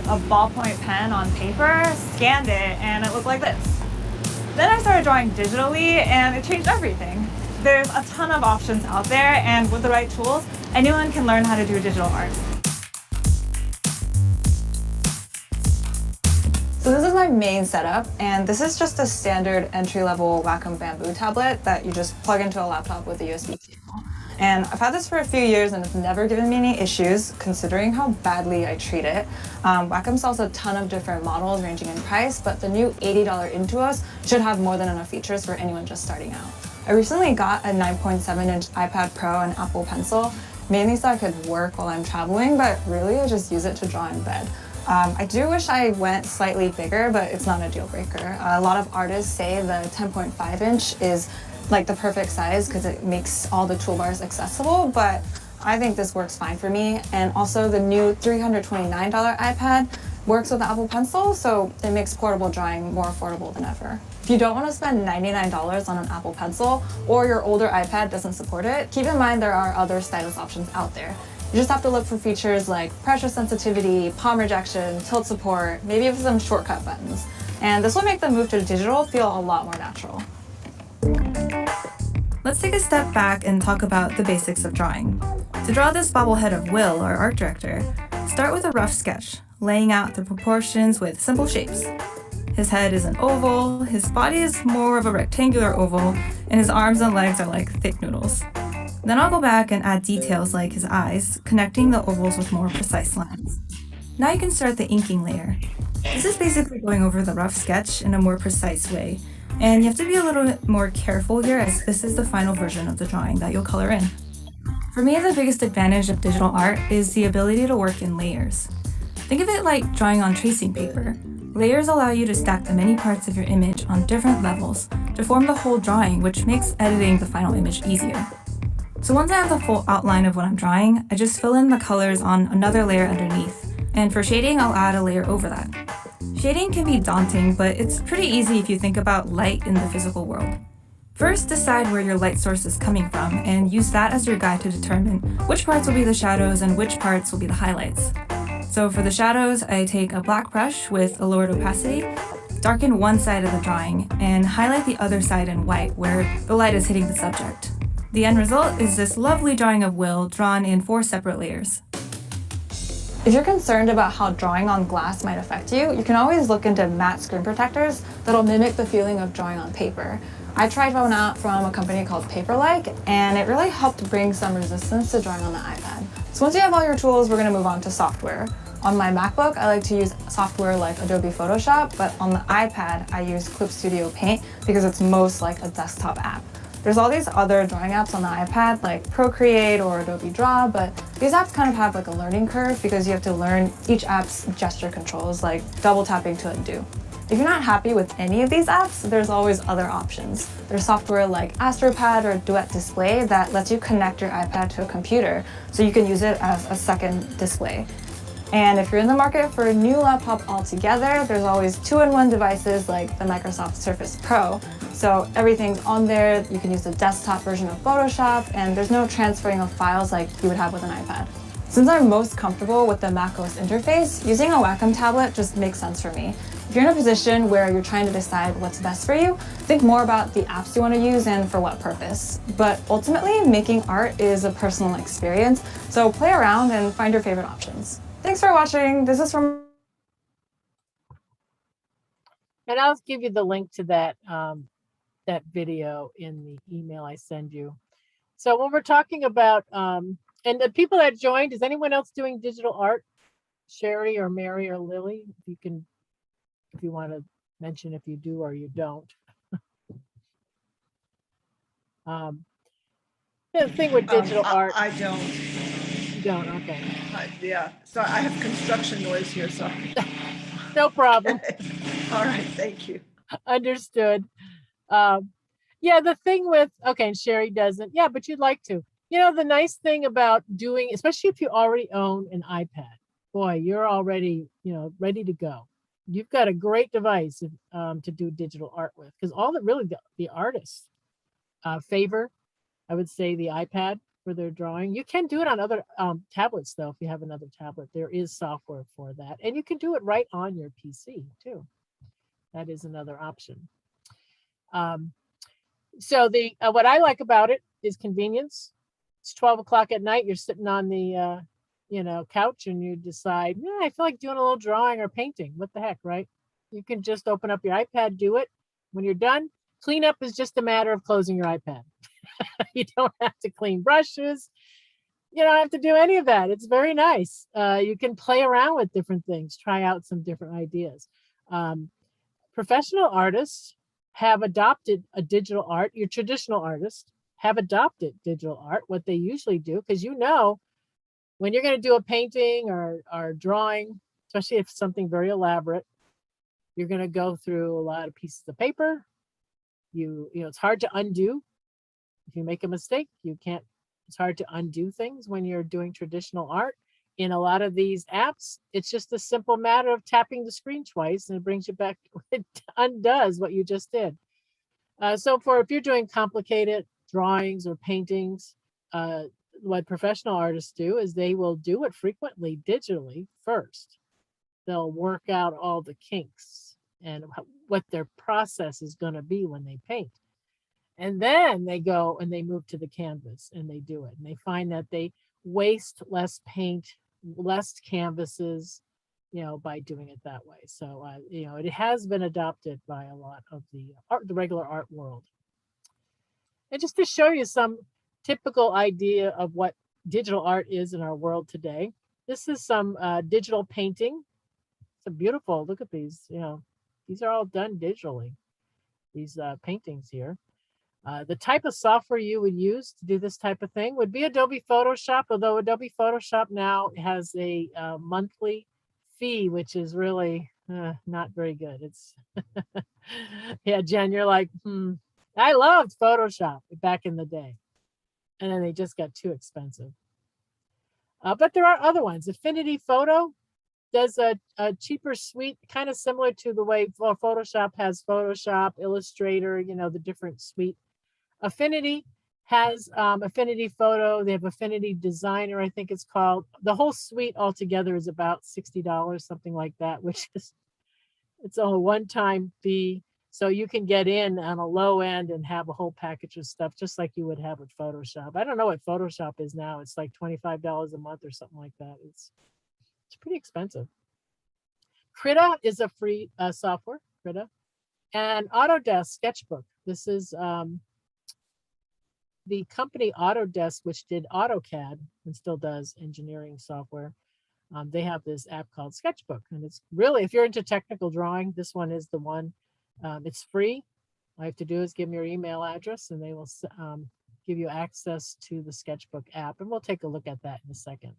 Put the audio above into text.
a ballpoint pen on paper, scanned it, and it looked like this. Then I started drawing digitally, and it changed everything. There's a ton of options out there, and with the right tools, anyone can learn how to do digital art. So this is my main setup, and this is just a standard entry-level Wacom Bamboo tablet that you just plug into a laptop with a USB cable. And I've had this for a few years, and it's never given me any issues, considering how badly I treat it. Wacom sells a ton of different models ranging in price, but the new $80 Intuos should have more than enough features for anyone just starting out. I recently got a 9.7-inch iPad Pro and Apple Pencil, mainly so I could work while I'm traveling, but really I just use it to draw in bed. I do wish I went slightly bigger, but it's not a deal breaker. A lot of artists say the 10.5-inch is like the perfect size because it makes all the toolbars accessible, but I think this works fine for me. And also the new $329 iPad works with the Apple Pencil, so it makes portable drawing more affordable than ever. If you don't want to spend $99 on an Apple Pencil or your older iPad doesn't support it, keep in mind there are other stylus options out there. You just have to look for features like pressure sensitivity, palm rejection, tilt support, maybe even some shortcut buttons. And this will make the move to digital feel a lot more natural. Let's take a step back and talk about the basics of drawing. To draw this bobblehead of Will, our art director, start with a rough sketch, laying out the proportions with simple shapes. His head is an oval, his body is more of a rectangular oval, and his arms and legs are like thick noodles. Then I'll go back and add details like his eyes, connecting the ovals with more precise lines. Now you can start the inking layer. This is basically going over the rough sketch in a more precise way, and you have to be a little bit more careful here as this is the final version of the drawing that you'll color in. For me, the biggest advantage of digital art is the ability to work in layers. Think of it like drawing on tracing paper. Layers allow you to stack the many parts of your image on different levels to form the whole drawing, which makes editing the final image easier. So once I have the full outline of what I'm drawing, I just fill in the colors on another layer underneath. And for shading, I'll add a layer over that. Shading can be daunting, but it's pretty easy if you think about light in the physical world. First, decide where your light source is coming from and use that as your guide to determine which parts will be the shadows and which parts will be the highlights. So for the shadows, I take a black brush with a lowered opacity, darken one side of the drawing, and highlight the other side in white where the light is hitting the subject. The end result is this lovely drawing of Will drawn in 4 separate layers. If you're concerned about how drawing on glass might affect you, you can always look into matte screen protectors that'll mimic the feeling of drawing on paper. I tried one out from a company called Paperlike, and it really helped bring some resistance to drawing on the iPad. So once you have all your tools, we're going to move on to software. On my MacBook, I like to use software like Adobe Photoshop, but on the iPad, I use Clip Studio Paint because it's most like a desktop app. There's all these other drawing apps on the iPad like Procreate or Adobe Draw, but these apps kind of have like a learning curve because you have to learn each app's gesture controls like double tapping to undo. If you're not happy with any of these apps, there's always other options. There's software like AstroPad or Duet Display that lets you connect your iPad to a computer so you can use it as a second display. And if you're in the market for a new laptop altogether, there's always 2-in-1 devices like the Microsoft Surface Pro. So everything's on there. You can use the desktop version of Photoshop, and there's no transferring of files like you would have with an iPad. Since I'm most comfortable with the macOS interface, using a Wacom tablet just makes sense for me. If you're in a position where you're trying to decide what's best for you, think more about the apps you want to use and for what purpose. But ultimately, making art is a personal experience, so play around and find your favorite options. Thanks for watching. This is from... And I'll give you the link to that that video in the email I send you. So when we're talking about, and the people that joined, is anyone else doing digital art? Sherry or Mary or Lily, you can, if you want to mention if you do or you don't. The thing with digital art. I don't. You don't, okay. Yeah, so I have construction noise here, so. No problem. All right, thank you. Understood. Yeah, the thing with, okay, and Sherry doesn't. Yeah, but you'd like to. You know, the nice thing about doing, especially if you already own an iPad, boy, you're already, ready to go. You've got a great device to do digital art with, because all that really the artists favor, I would say, the iPad. for their drawing. You can do it on other tablets though. If you have another tablet, there is software for that, and you can do it right on your PC too. That is another option. So the what I like about it is convenience. It's 12 o'clock at night. You're sitting on the couch, and you decide, yeah, I feel like doing a little drawing or painting. What the heck, right? You can just open up your iPad, do it. When you're done, cleanup is just a matter of closing your iPad. You don't have to clean brushes. You don't have to do any of that. It's very nice. You can play around with different things, try out some different ideas. Professional artists have adopted a digital art. Your traditional artists have adopted digital art, what they usually do, because when you're going to do a painting or drawing, especially if it's something very elaborate, you're going to go through a lot of pieces of paper. It's hard to undo. If you make a mistake, it's hard to undo things when you're doing traditional art. In a lot of these apps, it's just a simple matter of tapping the screen twice and it brings you back, it undoes what you just did. So if you're doing complicated drawings or paintings, what professional artists do is they will do it frequently digitally first. They'll work out all the kinks and what their process is going to be when they paint. And then they go and they move to the canvas and they do it. And they find that they waste less paint, less canvases, by doing it that way. So, it has been adopted by a lot of the regular art world. And just to show you some typical idea of what digital art is in our world today, this is some digital painting. It's beautiful. Look at these. These are all done digitally. These paintings here. The type of software you would use to do this type of thing would be Adobe Photoshop, although Adobe Photoshop now has a monthly fee, which is really not very good. It's yeah, Jen, you're like, I loved Photoshop back in the day, and then they just got too expensive. But there are other ones. Affinity Photo does a cheaper suite, kind of similar to the way Photoshop has Photoshop, Illustrator, the different suite. Affinity has Affinity Photo. They have Affinity Designer, I think it's called. The whole suite altogether is about $60, something like that, which is, it's a one-time fee. So you can get in on a low end and have a whole package of stuff, just like you would have with Photoshop. I don't know what Photoshop is now. It's like $25 a month or something like that. It's pretty expensive. Krita is a free software, Krita. And Autodesk Sketchbook. This is the company Autodesk, which did AutoCAD and still does engineering software. They have this app called Sketchbook. And it's really, if you're into technical drawing, this one is the one. It's free. All you have to do is give them your email address and they will give you access to the Sketchbook app. And we'll take a look at that in a second.